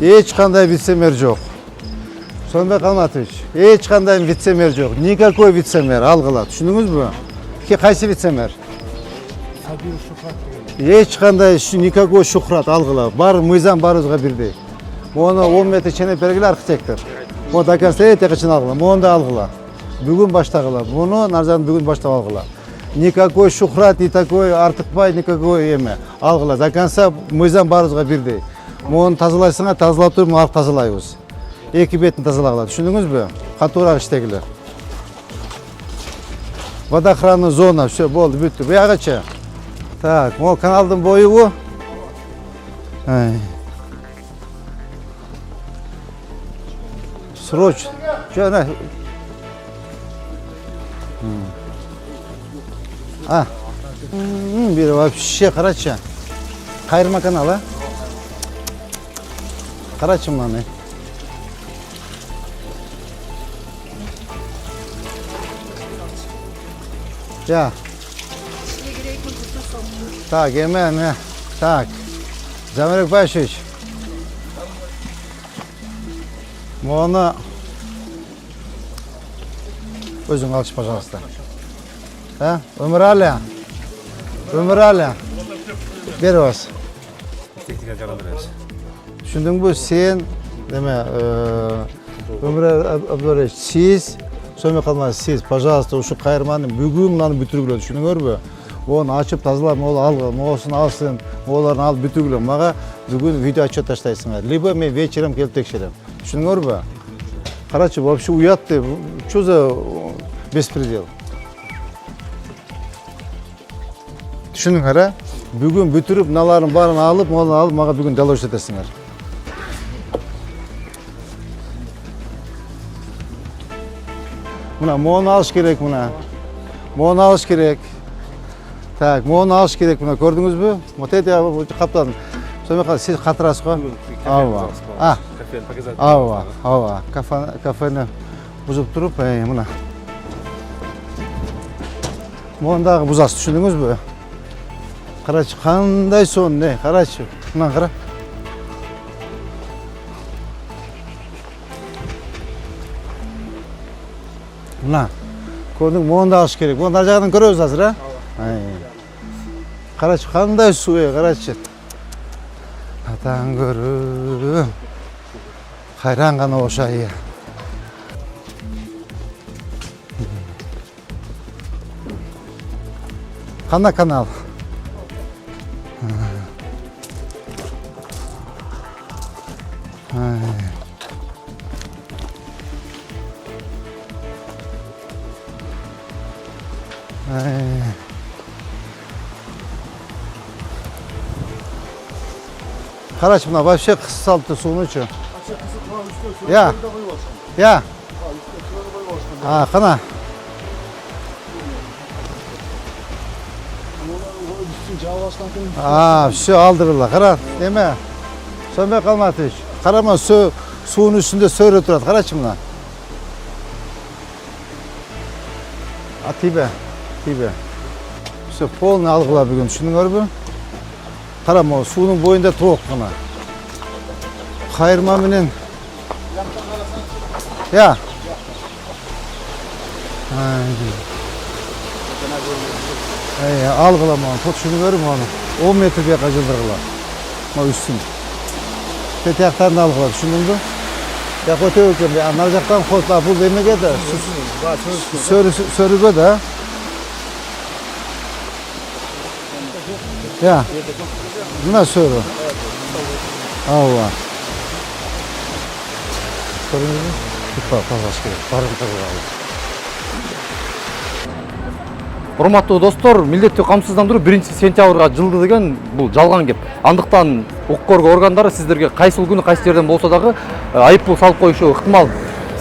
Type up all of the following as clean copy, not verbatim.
Eç qanday vitsemer жоқ. Сонбек Алматович, eç qanday vitsemer жоқ. Никакой vitsemer алғыла. Түшүндүңүзбү? Кайсы vitsemer? Eç qanday никакой шухрат алғыла. Бар мыйзам барыбызга бирдей. Оны 10 метр ченеп бергиле архитектор. Mo da kanse tek için algıla. Mo da algıla. Bugün baştagıla. Bunu Narcan bugün başta algıla. Никакой шухрат, никакой артыкпай, никакой эме. Алгыла. Da kanse мыйзам барыбызга бирдей. Моны тазалайсыңар, тазалап туруп, алып тазалайбыз. Эки бетин тазалагыла. Түшүндүңүзбү? Катуураак иштегиле. Водоохранный зона, все болду, бүттү. Буягача. Так, mo каналдын бою. Срочно. Что она? Бир вообще карачы. Кайрма канал, а? Карачы мынаны. Ya. Так, hemen. Так. Замирек Башевич. Оны өзің алшы, пожалуйста. Өмірәлі. Бері бас. Техника жарандырыз. Düşündün bu sen, deme, Ömür siz, söyleme kalmaz siz, pожалуйста, uşu kayırmanın bugün lan bütürgülü, düşündün mü? Onu açıp tazılar, onu al, olsun alsın, onların al bütürgülü. Mağa bugün video açıp taştaysınlar. Lибо ben вечером gelip tekşirem. Düşündün mü? Короче, вообще уятты, что за беспредел? Düşündün kara, bugün bütürüp naların barını alıp, onu alıp, mağa bugün deloş edesinler. Buna, onu alış gerek buna. Onu alış gerek. Так, onu alış gerek buna, gördünüz mü? Motet ya, kaptan. Sonra siz katırasız koy. Ava. Ava. Kafeni buzup durup, buna. Onдағы buzası düşündünüz mü? Karaçı, qanday son ne? Karaçı, buna qara. Buna. Gördün mü? Onu da alış gerek. Onu arjağından görüyoruz hazır, ha? Karaçı, qanday su, Karaçı. Atan görüm. Hayran qana oşayı. Qana kanal. Karaç buna вообще kısa saldı suyun için. Ya. Ya. Kana. Все aldırırlar. Kara. Deme. Söme kalmadı hiç. Karama suyun üstünde söyle durat. Karaç buna. Tibe. Все полный algılar bugün. Düşündün mü? Karama suyun boyunda toğuk buna. Kayırma menen. Ya. Algılama onu. Tut şunu görüm onu. 10 metre diye kacıldırırlar. O üstün. Petiyaklarını algılar. Düşündün mü? Ya kötü öküm. Narcaktan kotla bul demege de. Sörüge de. Ya. Buna sörü. Allah. Sörüge de. Tutpa fazlaşı gerek. Barın alır. Урматтуу достор, милдеттүү камсыздандыруу 1-сентябрга жылды деген бул жалган кеп. Андыктан укук коргоо органдары сиздерге кайсыл күнү кайсы жерден болсо дагы айыппул салып коюшу ыктымал.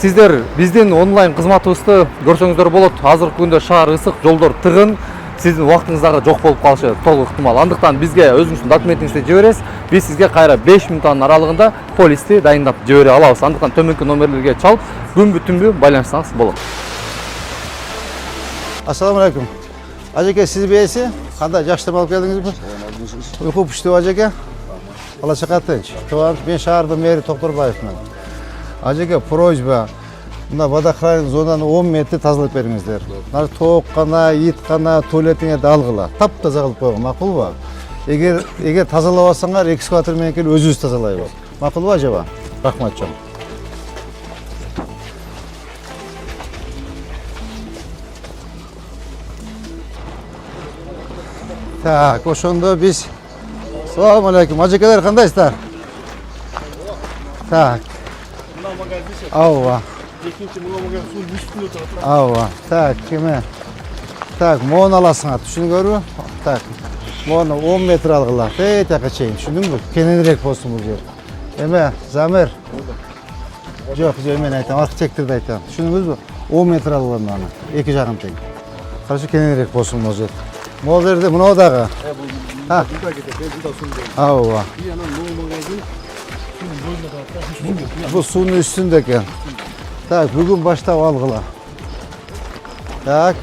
Сиздер биздин онлайн кызматыбызды көрсөңүздөр болот. Азыркы күндө шаар ысык, жолдор тыгын, сиздин убактыңыз дагы жок болуп калышы толук ыктымал. Андыктан бизге өзүңүздүн документиңизди жибересиз. Биз сизге кайра 5 мүнөттүн аралыгында полисти дайындап жибере алабыз. Андыктан төмөнкү номерлерге чалып, күнбү түнбү байланышсаңыз болот. Assalamu alaikum. Acaba siz birisi, hadi yaşta balık geldiniz mi? Uyku pişti acaba. Бала чака тынч. Кубаныч, мен шаардын мэри Токторбаевмын. Ажеге просьба, мына водохранилык зонаны 10 метр тазалап бериңиздер. Мына тооkkана, иткана, туалетиңерди алгыла. Таптаза кылып койгон, макулбу? Эгер тазалабасаңар, экскаватор менен келип өзүбүз тазалайбыз. Макулбу ажаба? Рахмат чоң. Так, ошондо биз Салам алейкум. Ажекелер кандайсыздар? Так. Ооба. Экинчи мына магазин сунун үстүндө турат. Ооба. Так, кеме? Так, мону аласыңар, түшүнгөрбү? Так. Мону 10 метр алгыла. Тияка чейин, түшүндүңбү? Кененирээк болсун бул жер. Эме, Замир. Жок, мен айтам, архитекторду айтам. Түшүндүңүзбү? 10 метр алгыла мына. Эки жагын тең. Каршы кененирээк болсун бул жер. Могу жерде мынау дагы. Ha. Ооба. Bu suyun üstündeki. Tak, bugün başta algıla. Tak.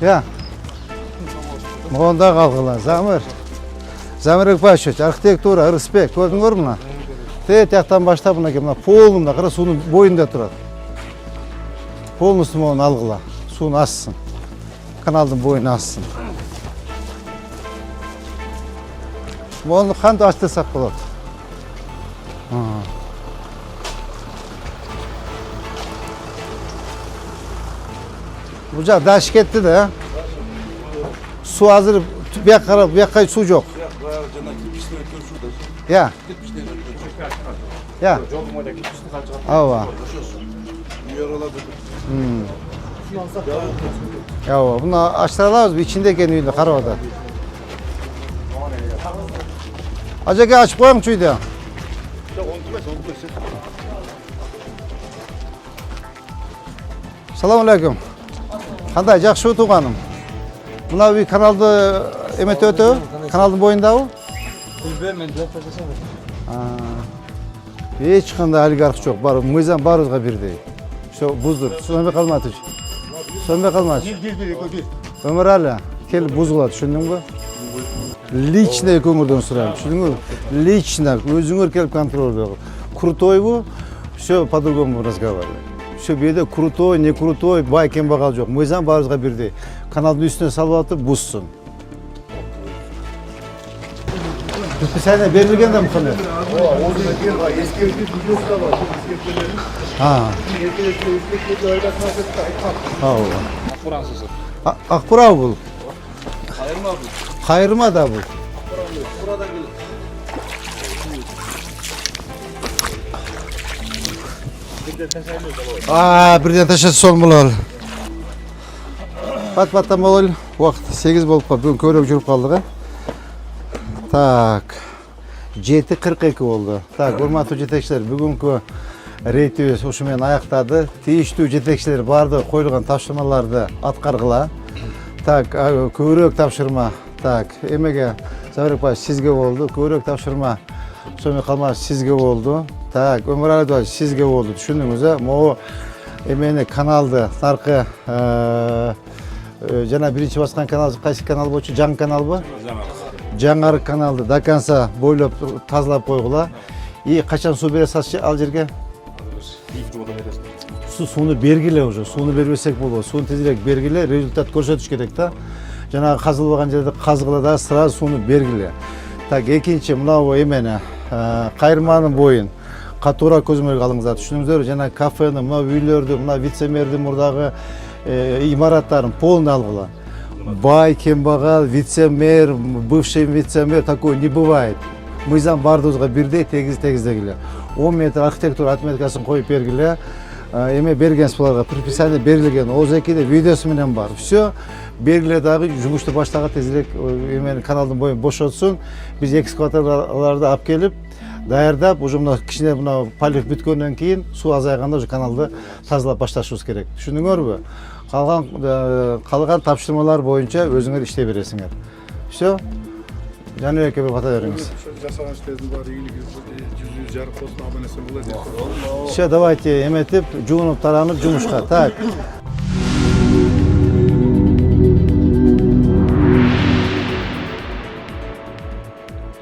Ya. Monda algıla. Zamir. Zamir Ekbaşoviç, arxitektura, respekt. Gördün mü? Teyaktan başta buna ki, polunda, kara suyun boyunda turadi. Полностью onu algıla. Suyunu assın. Kanalın boyunu assın. Onu kandı açtırsak болады. Bu жақ дашып кетті de. Su hazır. Bu yakka su yok. Ya. Ya. Ava. Ya bunu açtıralım mı? İçindeki neydi? Karavada. Acaba açıp koyalım şuydu. Selamun aleyküm. Qanday, жақсы tuğanım. Buna bir kanalda emet ötü. Kanalın boyunda o. Hiç qanday oligarx yok. Bar, mıyzan barızga birdi. Şu buzdur. Sönme kalmadı. Sönme kalmadı. Ömer Ali, gel buzgula, düşündün mü? Лично көңірден сұраймын, түсіндің бе? Лично, өзіңер келіп контроль беріп. Крутой bu, все по-другому разговаривать. Все беде крутой, не крутой, бай кем бағал жоқ. Мойзан барызға бірдей. Каналдың үстіне салып атып, бұзсын. Предписание берілген де мұқаны? Ақпұрау бұл. Kayırma da bu. Birden taşısı son bulur. Pat-pattan bolul. Vaqt 8 болып қалды. Бүгін көріп жүріп қалдық. Так. 7:42 oldu. Так, hurmatli жетекшілер, бүгінгі рейтіміз ушумен аяқтады. Тийиштүү жетекшілер барды, қойылған тапшырмаларды атқарғыла. Так, көбірек тапшырма. Так, эмеге Замир Баш сизге болду. Көбірек тапшырма. Сомен қалма сизге болду. Так, Өмір Алидович сизге болду. Түшүндүңүз, могу эмени каналды наркы жана биринчи баскан канал кайсы канал болчу? Жаңы каналбы? Жаңары каналды до конца бойлоп тазалап койгула. И качан суу бересиз ал жерге? Суunu бергиле уже. Суunu бербесек болот. Сууну тезирээк бергиле, результат көрсөтүш керек да. Жанагы казылбаган жерде казгыла да сразу сууну бергиле. Так, экинчи мынау эмени кайырманын боюн катуура көзөмөлгө алыңыздар. Түшүнүңүздөр, жана кафенин, мына үйлөрдү, мына вице-мэрдин мурдагы имараттарын полный алгыла. Бай, кембагал, вице-мэр, бывший вице-мэр такой не бывает. Мыйзам бардыбызга бирдей тегиздегиле. 10 метр архитектура отметкасын коюп бергиле. Эме бергенсиз буларга предписание берилген. Озекиде видеосу менен бар. Все бергиле дагы жумушту баштагы тезирээк эмени каналдын боюн бошотсун. Биз экскаваторларды алып келип даярдап, уже мына кичине мына полив бүткөндөн кийин суу азайганда уже каналды тазалап башташыбыз керек. Түшүндүңөрбү? Калган тапшырмалар боюнча өзүңөр иштей бересиңер. Все. Жаныбекке бир бата бериңиз. Жасаган иштердин баары ийгилик жарык болсун, абонесин болот. Все, давайте эметип, жуунуп таранып жумушка. Так.